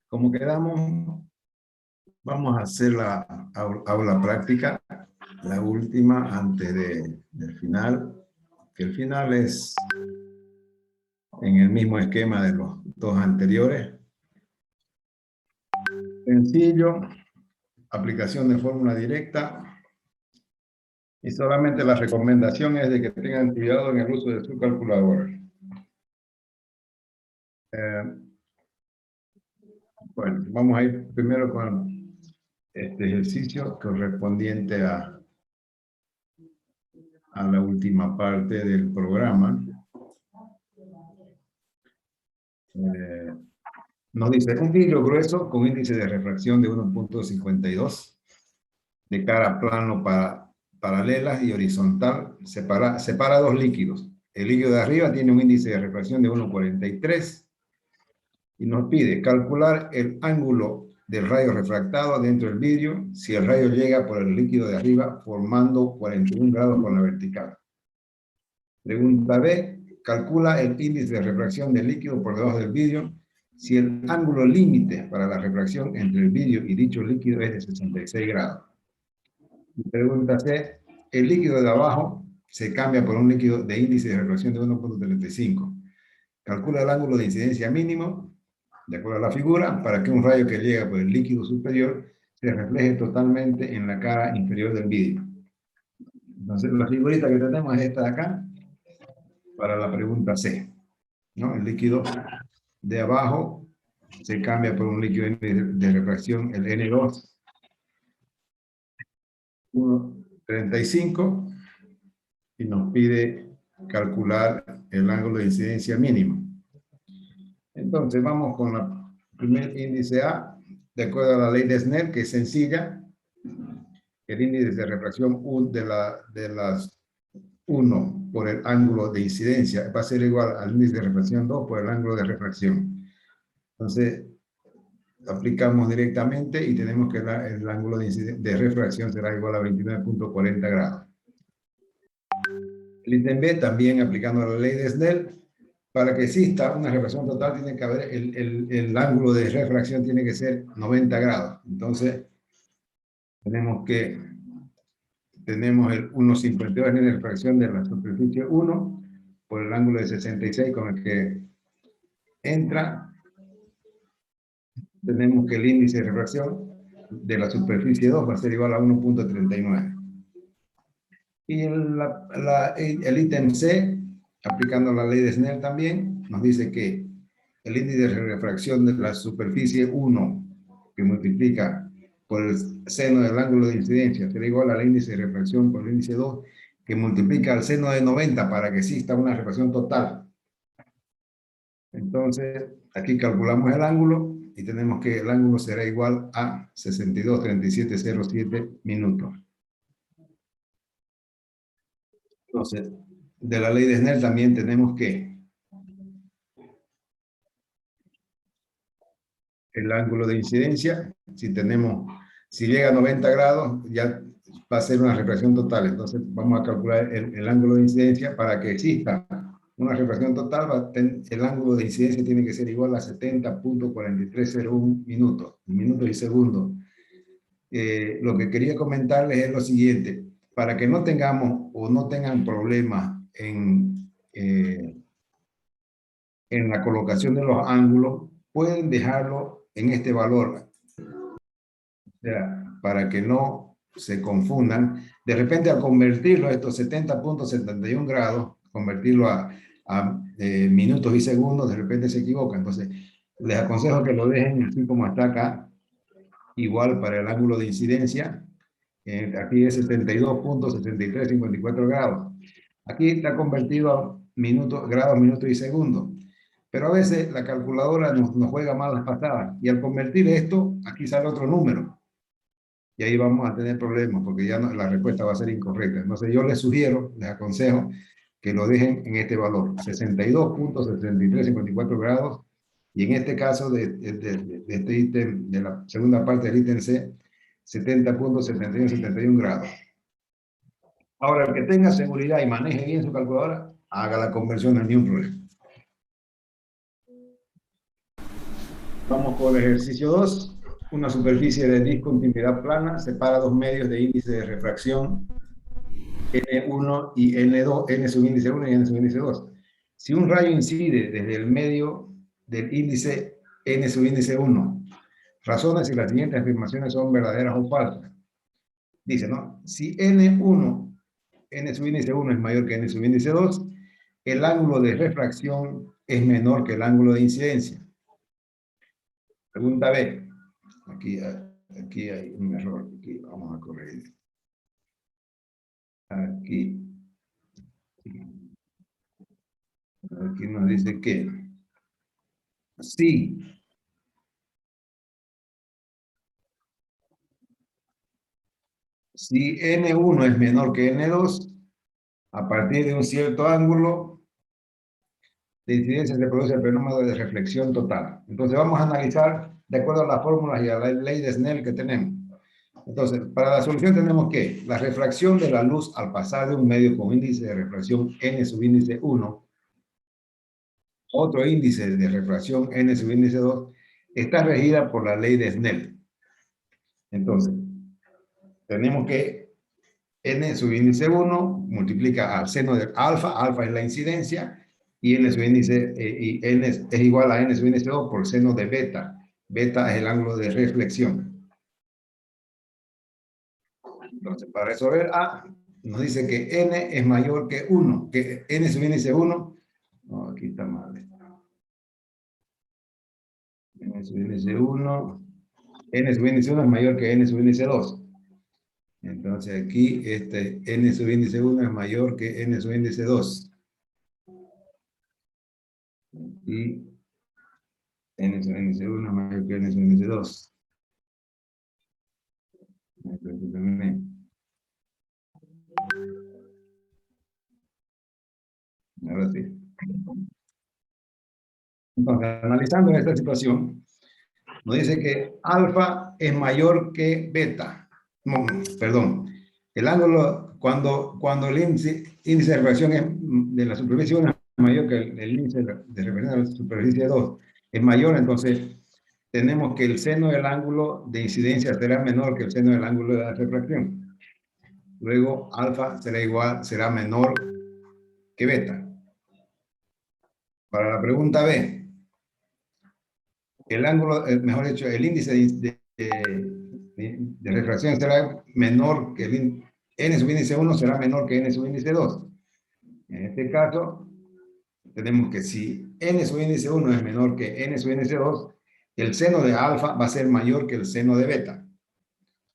Como quedamos, vamos a hacer la aula práctica, la última antes del final, que el final es en el mismo esquema de los dos anteriores. Sencillo, aplicación de fórmula directa, y solamente la recomendación es de que tengan cuidado en el uso de su calculadora. Bueno, vamos a ir primero con este ejercicio correspondiente a la última parte del programa. Nos dice, un vidrio grueso con índice de refracción de 1.52 de cara plano paralelas y horizontal, separa dos líquidos. El líquido de arriba tiene un índice de refracción de 1.43 y nos pide calcular el ángulo del rayo refractado dentro del vidrio si el rayo llega por el líquido de arriba formando 41 grados con la vertical. Pregunta B, calcula el índice de refracción del líquido por debajo del vidrio si el ángulo límite para la refracción entre el vidrio y dicho líquido es de 66 grados. Pregunta C, el líquido de abajo se cambia por un líquido de índice de refracción de 1.35. Calcula el ángulo de incidencia mínimo, de acuerdo a la figura, para que un rayo que llega por el líquido superior se refleje totalmente en la cara inferior del vidrio. Entonces, la figurita que tenemos es esta de acá, para la pregunta C, ¿no? El líquido de abajo se cambia por un líquido de refracción, el N2, 1.35, y nos pide calcular el ángulo de incidencia mínimo. Entonces, vamos con el primer índice A, de acuerdo a la ley de Snell, que es sencilla. El índice de refracción de las 1 por el ángulo de incidencia va a ser igual al índice de refracción 2 por el ángulo de refracción. Entonces, aplicamos directamente y tenemos que el ángulo de refracción será igual a 29.40 grados. El ítem B, también aplicando la ley de Snell, para que exista una refracción total tiene que haber el ángulo de refracción tiene que ser 90 grados. Entonces, tenemos el 1.52 en la refracción de la superficie 1 por el ángulo de 66 con el que entra. Tenemos que el índice de refracción de la superficie 2 va a ser igual a 1.39. Y el ítem C, aplicando la ley de Snell también, nos dice que el índice de refracción de la superficie 1, que multiplica por el seno del ángulo de incidencia, será igual al índice de refracción por el índice 2, que multiplica el seno de 90 para que exista una refracción total. Entonces, aquí calculamos el ángulo y tenemos que el ángulo será igual a 62,3707 minutos. Entonces, de la ley de Snell también tenemos que el ángulo de incidencia, si llega a 90 grados, ya va a ser una refracción total. Entonces, vamos a calcular el ángulo de incidencia para que exista una refracción total. El ángulo de incidencia tiene que ser igual a 70.4301 minutos y segundos. Lo que quería comentarles es lo siguiente: para que no tengamos o no tengan problemas en la colocación de los ángulos, pueden dejarlo en este valor. O sea, para que no se confundan. De repente, al convertirlo, estos 70.71 grados, convertirlo a minutos y segundos, de repente se equivoca. Entonces, les aconsejo que lo dejen así como está acá, igual para el ángulo de incidencia. Aquí es 72.7354 grados. Aquí está convertido a grados, minutos y segundos. Pero a veces la calculadora nos juega malas pasadas. Y al convertir esto, aquí sale otro número. Y ahí vamos a tener problemas porque ya la respuesta va a ser incorrecta. Entonces yo les sugiero, les aconsejo que lo dejen en este valor, 62.7354 grados. Y en este caso de este ítem, de la segunda parte del ítem C, 70.7171 grados. Ahora, el que tenga seguridad y maneje bien su calculadora, haga la conversión, no hay ningún problema. Vamos con el ejercicio 2. Una superficie de discontinuidad plana separa dos medios de índice de refracción N1 y N2, N subíndice 1 y N subíndice 2. Si un rayo incide desde el medio del índice N subíndice 1, razona si las siguientes afirmaciones son verdaderas o falsas. Dice, ¿no? Si N1, N subíndice 1 es mayor que N subíndice 2, el ángulo de refracción es menor que el ángulo de incidencia. Pregunta B. Aquí hay un error. Aquí vamos a corregir. Aquí nos dice que si N1 es menor que N2, a partir de un cierto ángulo de incidencia se produce el fenómeno de reflexión total. Entonces vamos a analizar de acuerdo a las fórmulas y a la ley de Snell que tenemos. Entonces, para la solución tenemos que la refracción de la luz al pasar de un medio con índice de refracción N subíndice 1, otro índice de refracción N subíndice 2, está regida por la ley de Snell. Entonces, tenemos que N subíndice 1 multiplica al seno de alfa, alfa es la incidencia, y N subíndice, y N es igual a N subíndice 2 por seno de beta. Beta es el ángulo de reflexión. Entonces, para resolver A, nos dice que N es mayor que 1, que N subíndice 1, no, aquí está mal. N subíndice 1, N subíndice 1 es mayor que N subíndice 2. Entonces aquí N subíndice 1 es mayor que N subíndice 2. Y N subíndice 1 es mayor que N subíndice 2. Ahora sí. Entonces, analizando esta situación, nos dice que alfa es mayor que beta. No, perdón. El ángulo, cuando el índice de refracción de la superficie 1 es mayor que el índice de refracción de la superficie 2, es mayor, entonces tenemos que el seno del ángulo de incidencia será menor que el seno del ángulo de la refracción. Luego, alfa será menor que beta. Para la pregunta B, el ángulo, mejor dicho, el índice de refracción será menor que N subíndice 1 será menor que N subíndice 2. En este caso, tenemos que si N subíndice 1 es menor que N subíndice 2, el seno de alfa va a ser mayor que el seno de beta.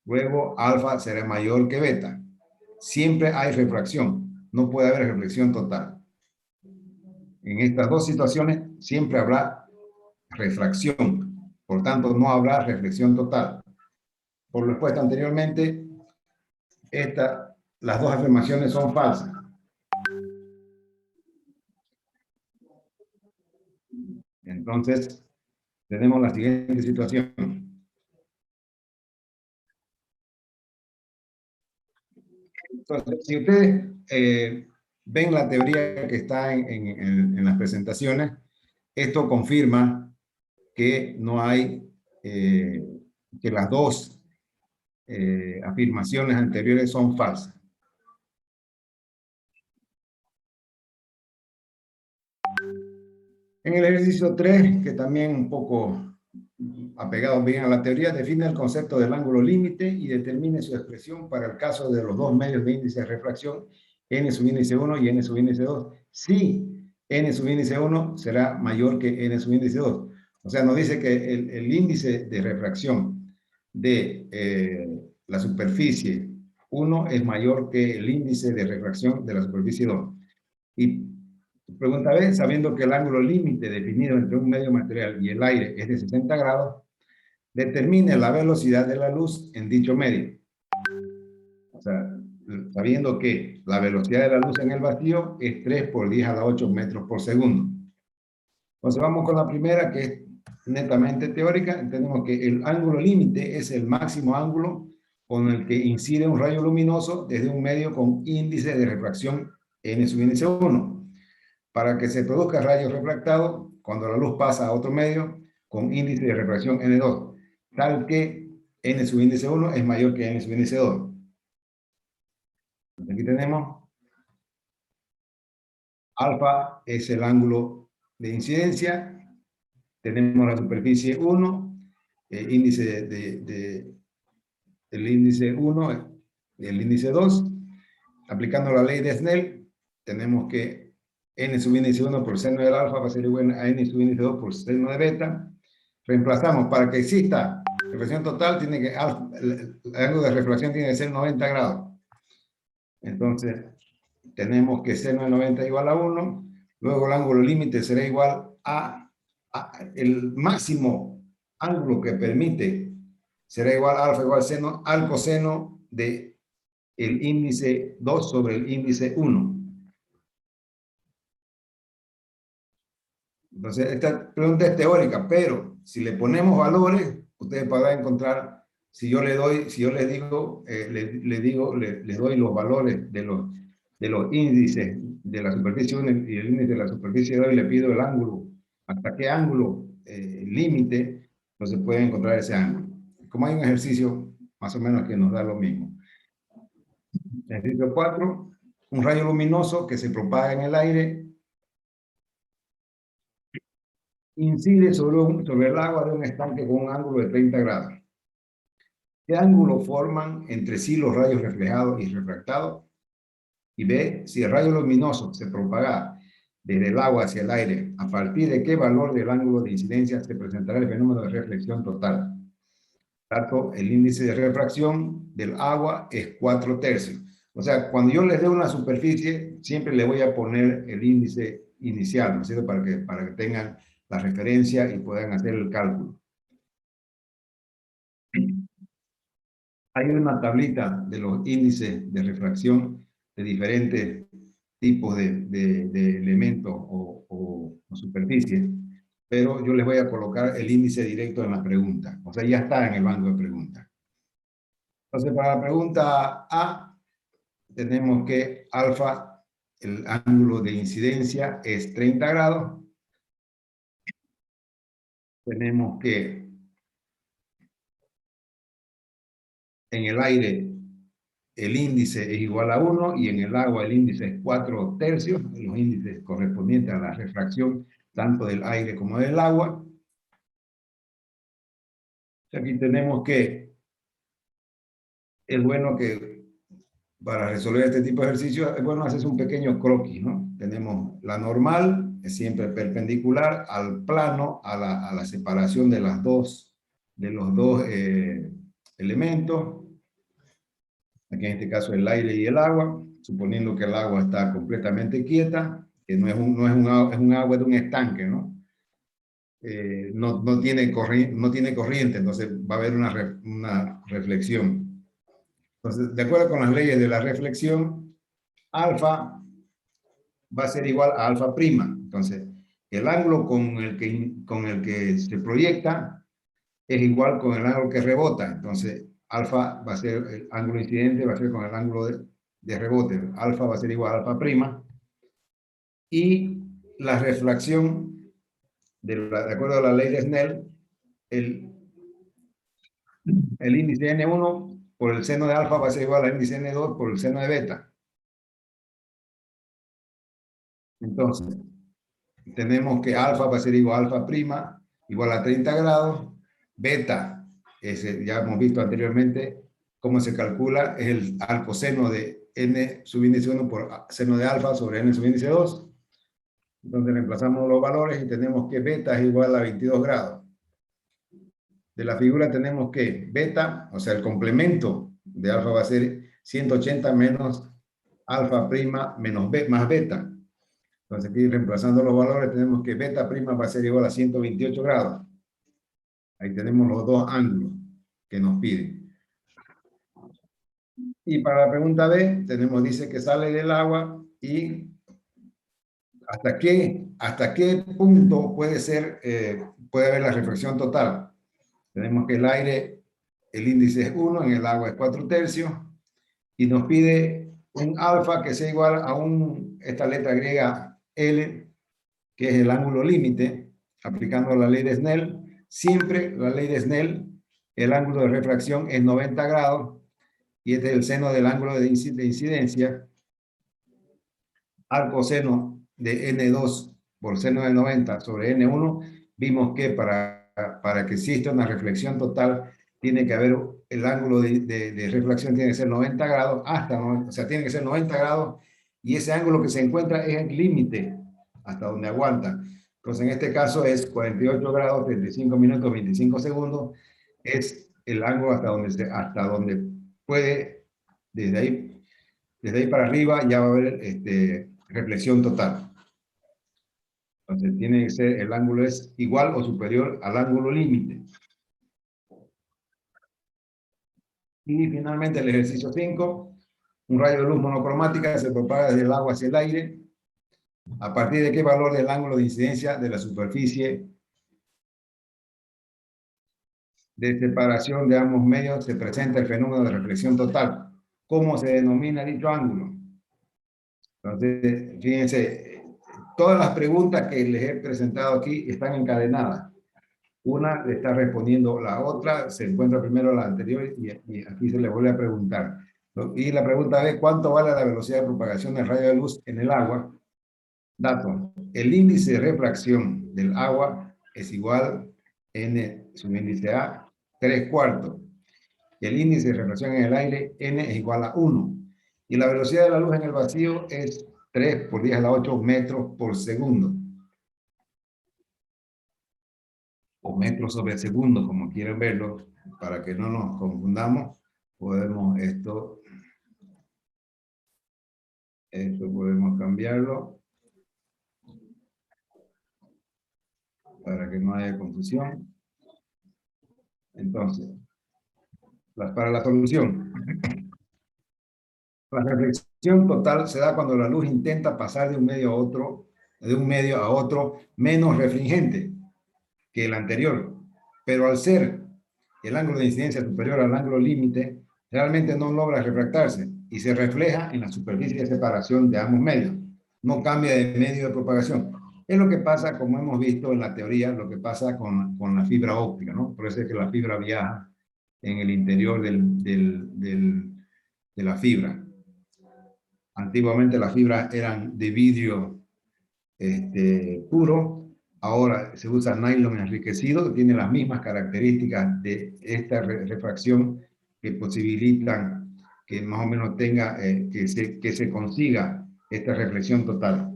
Luego, alfa será mayor que beta. Siempre hay refracción, no puede haber reflexión total. En estas dos situaciones siempre habrá refracción, por tanto no habrá reflexión total. Por lo expuesto anteriormente, las dos afirmaciones son falsas. Entonces, tenemos la siguiente situación. Entonces, si ustedes ven la teoría que está en las presentaciones, esto confirma que no hay, que las dos afirmaciones anteriores son falsas. En el ejercicio 3, que también un poco apegado bien a la teoría, define el concepto del ángulo límite y determine su expresión para el caso de los dos medios de índice de refracción, N subíndice 1 y N subíndice 2. Si N subíndice 1 será mayor que N subíndice 2. O sea, nos dice que el índice de refracción de la superficie 1 es mayor que el índice de refracción de la superficie 2. Y pregunta B, sabiendo que el ángulo límite definido entre un medio material y el aire es de 60 grados, determine la velocidad de la luz en dicho medio. O sea, sabiendo que la velocidad de la luz en el vacío es 3 por 10 a la 8 metros por segundo. Entonces vamos con la primera, que es netamente teórica. Tenemos que el ángulo límite es el máximo ángulo con el que incide un rayo luminoso desde un medio con índice de refracción n subíndice 1. Para que se produzca rayo refractado, cuando la luz pasa a otro medio, con índice de refracción N2, tal que N sub índice 1 es mayor que N sub índice 2. Entonces aquí tenemos alfa es el ángulo de incidencia, tenemos la superficie 1, índice el índice 1, el índice 2, aplicando la ley de Snell, tenemos que N sub índice 1 por seno del alfa va a ser igual a N sub índice 2 por seno de beta. Reemplazamos, para que exista reflexión total, tiene que, el ángulo de reflexión tiene que ser 90 grados. Entonces, tenemos que seno de 90 igual a 1, luego el ángulo límite será igual a el máximo ángulo que permite, será igual a alfa igual seno al coseno de el índice 2 sobre el índice 1. Entonces, esta pregunta es teórica, pero si le ponemos valores, ustedes podrán encontrar, si yo les digo, les doy los valores de los índices de la superficie 1 y el índice de la superficie 2 y le pido el ángulo, hasta qué ángulo límite, entonces pueden encontrar ese ángulo. Como hay un ejercicio más o menos que nos da lo mismo. Ejercicio 4, un rayo luminoso que se propaga en el aire incide sobre el agua de un estanque con un ángulo de 30 grados. ¿Qué ángulo forman entre sí los rayos reflejados y refractados? Y B, si el rayo luminoso se propaga desde el agua hacia el aire, ¿a partir de qué valor del ángulo de incidencia se presentará el fenómeno de reflexión total? Dato, el índice de refracción del agua es 4/3. O sea, cuando yo les dé una superficie, siempre le voy a poner el índice inicial, ¿no es cierto? Para que tengan la referencia y puedan hacer el cálculo. Hay una tablita de los índices de refracción de diferentes tipos de elementos o superficies, pero yo les voy a colocar el índice directo en la pregunta. O sea, ya está en el banco de preguntas. Entonces, para la pregunta A, tenemos que alfa, el ángulo de incidencia es 30 grados. Tenemos que en el aire el índice es igual a 1 y en el agua el índice es 4/3, los índices correspondientes a la refracción tanto del aire como del agua. Aquí tenemos que, es bueno que para resolver este tipo de ejercicios, es bueno hacer un pequeño croquis, ¿no? Tenemos la normal, es siempre perpendicular al plano, a la separación de los dos elementos. Aquí en este caso el aire y el agua, suponiendo que el agua está completamente quieta, que es un agua de un estanque, ¿no? No tiene corriente, entonces va a haber una reflexión. Entonces, de acuerdo con las leyes de la reflexión, alfa va a ser igual a alfa prima. Entonces, el ángulo con el que se proyecta es igual con el ángulo que rebota. Entonces, alfa va a ser el ángulo incidente, va a ser con el ángulo de rebote. Alfa va a ser igual a alfa prima. Y la reflexión, de acuerdo a la ley de Snell, el índice N1 por el seno de alfa va a ser igual al índice N2 por el seno de beta. Entonces, tenemos que alfa va a ser igual a alfa prima, igual a 30 grados. Beta, ya hemos visto anteriormente cómo se calcula, es el al coseno de n sub índice 1 por seno de alfa sobre n sub índice 2. Entonces reemplazamos los valores y tenemos que beta es igual a 22 grados. De la figura tenemos que beta, o sea, el complemento de alfa va a ser 180 menos alfa prima menos b más beta. Entonces aquí reemplazando los valores tenemos que beta prima va a ser igual a 128 grados. Ahí tenemos los dos ángulos que nos piden. Y para la pregunta B, dice que sale del agua y hasta qué punto puede haber la reflexión total. Tenemos que el aire, el índice es 1, en el agua es 4/3, y nos pide un alfa que sea igual a esta letra griega L, que es el ángulo límite, aplicando la ley de Snell. siempre la ley de Snell, el ángulo de refracción es 90 grados, y este es el seno del ángulo de incidencia, al coseno de N2 por seno de 90 sobre N1, vimos que para que exista una reflexión total, tiene que haber el ángulo de reflexión tiene que ser 90 grados, o sea, tiene que ser 90 grados, y ese ángulo que se encuentra es el límite, hasta donde aguanta. Entonces, en este caso es 48 grados, 35 minutos, 25 segundos, es el ángulo hasta donde puede, desde ahí para arriba ya va a haber reflexión total. Entonces tiene que ser, el ángulo es igual o superior al ángulo límite. Y finalmente el ejercicio 5, un rayo de luz monocromática se propaga desde el agua hacia el aire. ¿A partir de qué valor del ángulo de incidencia de la superficie de separación de ambos medios se presenta el fenómeno de reflexión total? ¿Cómo se denomina dicho ángulo? Entonces, fíjense, todas las preguntas que les he presentado aquí están encadenadas. Una le está respondiendo la otra, se encuentra primero la anterior y aquí se le vuelve a preguntar. Y la pregunta es, ¿cuánto vale la velocidad de propagación del rayo de luz en el agua? Dato, el índice de refracción del agua es igual n subíndice A, 3/4. El índice de refracción en el aire, n es igual a 1. Y la velocidad de la luz en el vacío es 3 por 10 a la 8 metros por segundo. O metros sobre segundo, como quieren verlo, para que no nos confundamos, podemos esto podemos cambiarlo para que no haya confusión. Entonces, para la solución. La reflexión total se da cuando la luz intenta pasar de un medio a otro menos refringente que el anterior. Pero al ser el ángulo de incidencia superior al ángulo límite, realmente no logra refractarse y se refleja en la superficie de separación de ambos medios. No cambia de medio de propagación. Es lo que pasa, como hemos visto en la teoría, lo que pasa con la fibra óptica, ¿no? Por eso es que la fibra viaja en el interior de la fibra. Antiguamente las fibras eran de vidrio puro, ahora se usa nylon enriquecido, que tiene las mismas características de esta refracción que posibilitan que más o menos tenga, que se consiga esta reflexión total.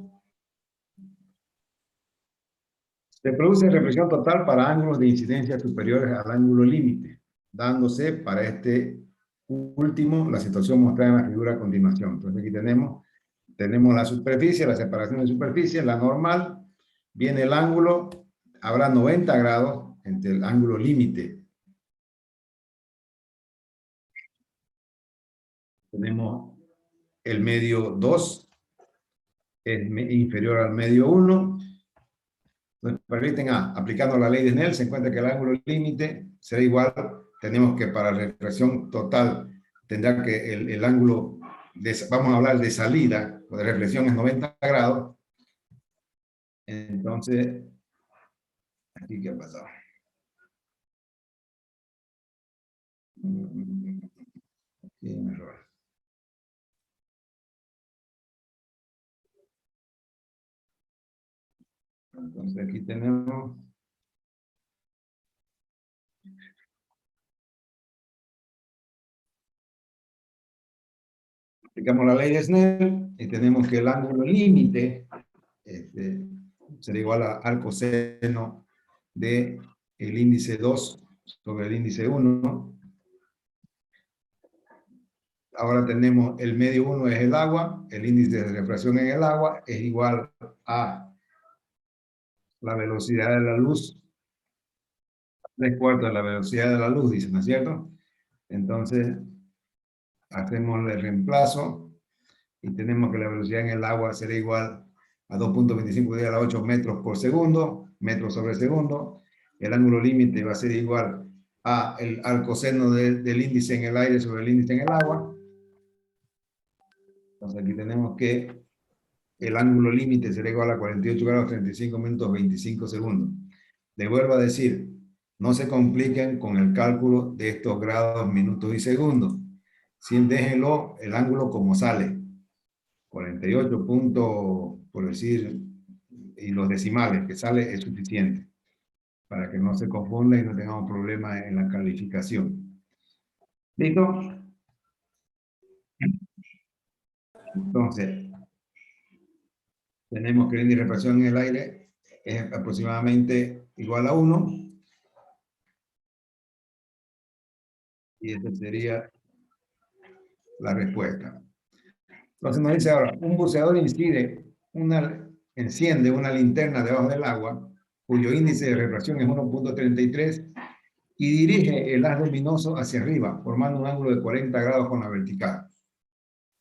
Se produce reflexión total para ángulos de incidencia superiores al ángulo límite, dándose para este último la situación mostrada en la figura a continuación. Entonces aquí tenemos la superficie, la separación de superficie, la normal, viene el ángulo, habrá 90 grados entre el ángulo límite. Tenemos el medio 2, es inferior al medio 1. Nos permiten, aplicando la ley de Snell, se encuentra que el ángulo límite será igual, tenemos que para reflexión total tendrá que el ángulo, vamos a hablar de salida, o de reflexión es 90 grados. Entonces, aquí qué ha pasado. Aquí hay un error. Entonces aquí tenemos aplicamos la ley de Snell y tenemos que el ángulo límite será igual al coseno de el índice 2 sobre el índice 1. Ahora tenemos el medio 1 es el agua, el índice de refracción en el agua es igual a la velocidad de la luz, 3/4 de la velocidad de la luz, dice, ¿no es cierto? Entonces, hacemos el reemplazo y tenemos que la velocidad en el agua será igual a 2.25 10 a la 8 metros por segundo, metros sobre segundo. El ángulo límite va a ser igual al coseno del índice en el aire sobre el índice en el agua. Entonces aquí tenemos que el ángulo límite será igual a 48 grados 35 minutos 25 segundos. Le vuelvo a decir, no se compliquen con el cálculo de estos grados, minutos y segundos. Siempre déjenlo el ángulo como sale. 48 puntos, por decir, y los decimales que sale es suficiente para que no se confunda y no tengamos problemas en la calificación. ¿Listo? Entonces, tenemos que el índice de refracción en el aire es aproximadamente igual a 1. Y esa sería la respuesta. Entonces nos dice ahora, un buceador enciende una linterna debajo del agua, cuyo índice de refracción es 1.33, y dirige el haz luminoso hacia arriba, formando un ángulo de 40 grados con la vertical.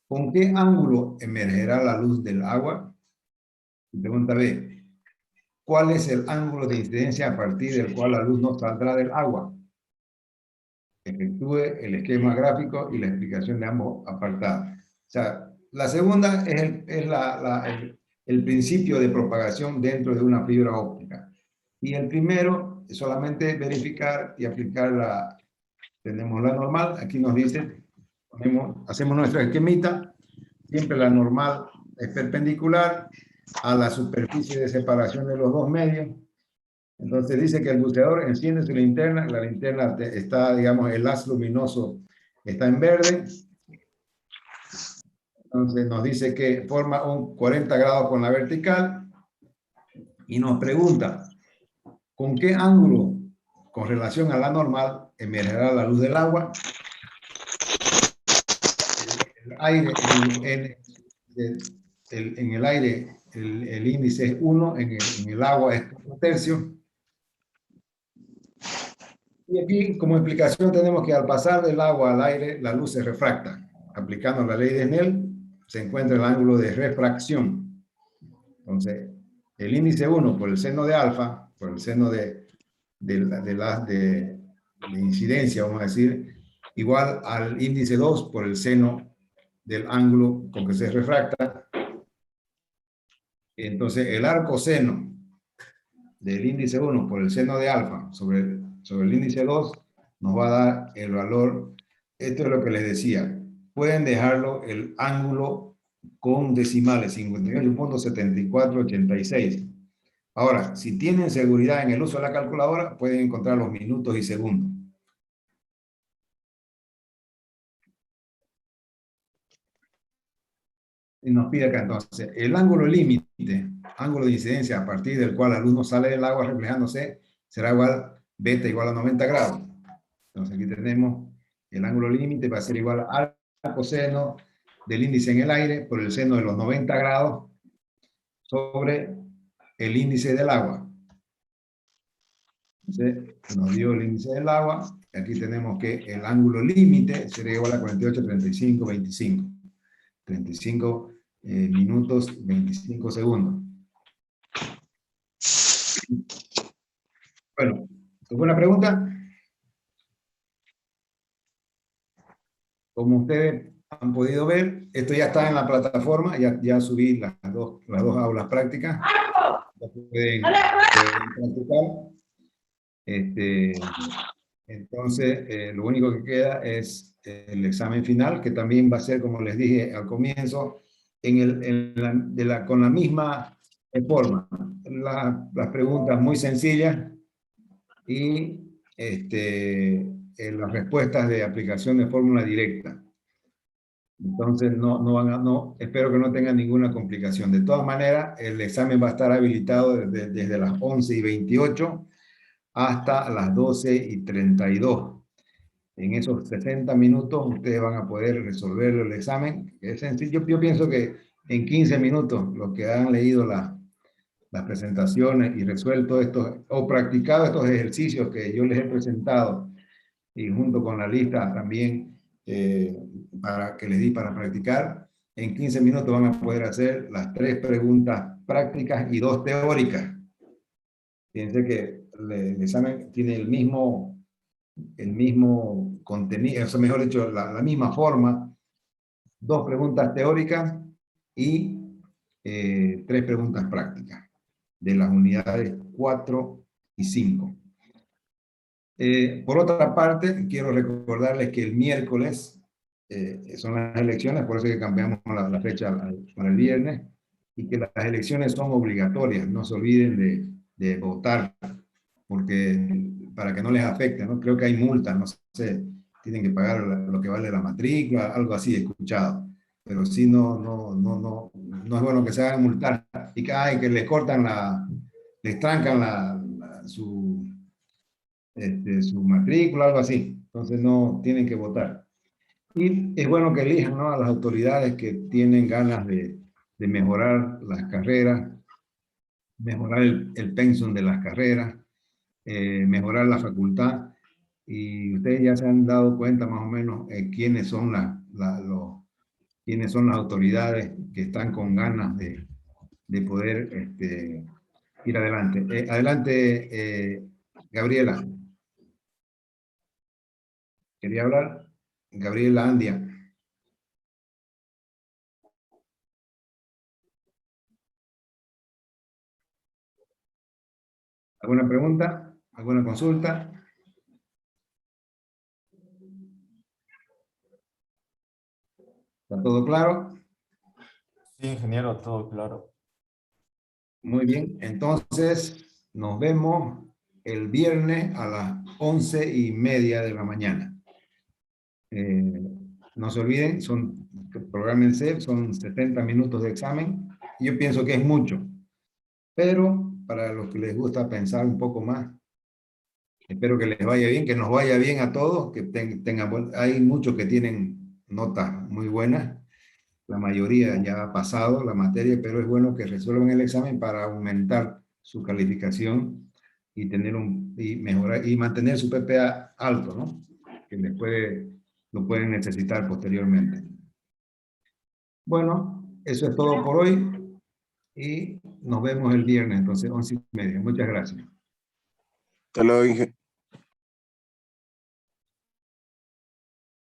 ¿Con qué ángulo emergerá la luz del agua? Pregunta B. ¿Cuál es el ángulo de incidencia a partir del cual la luz no saldrá del agua? Efectúe el esquema gráfico y la explicación de ambos apartados. O sea, la segunda es el principio de propagación dentro de una fibra óptica. Y el primero es solamente verificar y aplicar tenemos la normal, aquí nos dice, hacemos nuestra esquemita, siempre la normal es perpendicular a la superficie de separación de los dos medios. Entonces dice que el buceador enciende su linterna, la linterna está, digamos, el haz luminoso está en verde. Entonces nos dice que forma un 40 grados con la vertical y nos pregunta, ¿con qué ángulo con relación a la normal emergerá la luz del agua? El aire, en el aire el índice es 1, en el agua es 1/3. Y aquí, como explicación, tenemos que al pasar del agua al aire, la luz se refracta. Aplicando la ley de Snell, se encuentra el ángulo de refracción. Entonces, el índice 1 por el seno de alfa, por el seno de incidencia, vamos a decir, igual al índice 2 por el seno del ángulo con que se refracta. Entonces, el arco seno del índice 1 por el seno de alfa sobre el índice 2 nos va a dar el valor. Esto es lo que les decía. Pueden dejarlo el ángulo con decimales, 58.7486. Ahora, si tienen seguridad en el uso de la calculadora, pueden encontrar los minutos y segundos. Y nos pide acá entonces, el ángulo límite, ángulo de incidencia a partir del cual la luz no sale del agua reflejándose, será igual, beta igual a 90 grados. Entonces aquí tenemos el ángulo límite, va a ser igual al coseno del índice en el aire por el seno de los 90 grados sobre el índice del agua. Entonces nos dio el índice del agua. Aquí tenemos que el ángulo límite sería igual a 48, 35, 25. 35 minutos, 25 segundos. Bueno, ¿alguna pregunta? Como ustedes han podido ver, esto ya está en la plataforma, ya subí las dos aulas prácticas. Ya pueden practicar. Entonces, lo único que queda es el examen final, que también va a ser, como les dije al comienzo, con la misma forma. Las preguntas muy sencillas y las respuestas de aplicación de fórmula directa. Entonces, espero que no tengan ninguna complicación. De todas maneras, el examen va a estar habilitado desde las 11:28 hasta las 12:32. En esos 60 minutos ustedes van a poder resolver el examen. Es sencillo. Yo pienso que en 15 minutos, los que han leído las presentaciones y resuelto estos, o practicado estos ejercicios que yo les he presentado, y junto con la lista también que les di para practicar, en 15 minutos van a poder hacer las 3 preguntas prácticas y 2 teóricas. Fíjense que el examen tiene el mismo contenido, o mejor dicho, la misma forma, 2 preguntas teóricas y 3 preguntas prácticas de las unidades 4 y 5. Por otra parte, quiero recordarles que el miércoles son las elecciones, por eso que cambiamos la fecha para el viernes, y que las elecciones son obligatorias, no se olviden de votar, porque para que no les afecte, ¿no? Creo que hay multas, no sé, tienen que pagar lo que vale la matrícula, algo así he escuchado, pero sí no es bueno que se hagan multar y que les cortan les trancan su matrícula, algo así. Entonces no tienen que votar. Y es bueno que elijan, ¿no?, a las autoridades que tienen ganas de mejorar las carreras, mejorar el pensum de las carreras, mejorar la facultad. Y ustedes ya se han dado cuenta más o menos quiénes son quiénes son las autoridades que están con ganas de poder ir adelante. Gabriela. Quería hablar. Gabriela Andia. ¿Alguna pregunta? ¿Alguna consulta? ¿Está todo claro? Sí, ingeniero, todo claro. Muy bien. Entonces, nos vemos el viernes a las 11:30 de la mañana. No se olviden, prográmense, son 70 minutos de examen. Yo pienso que es mucho, pero para los que les gusta pensar un poco más, espero que les vaya bien, que nos vaya bien a todos, que hay muchos que tienen notas muy buenas, la mayoría ya ha pasado la materia, pero es bueno que resuelvan el examen para aumentar su calificación y y mejorar y mantener su PPA alto, ¿no? Que lo pueden necesitar posteriormente. Bueno, eso es todo por hoy y nos vemos el viernes, entonces 11:30. Muchas gracias. Hasta luego, Inge.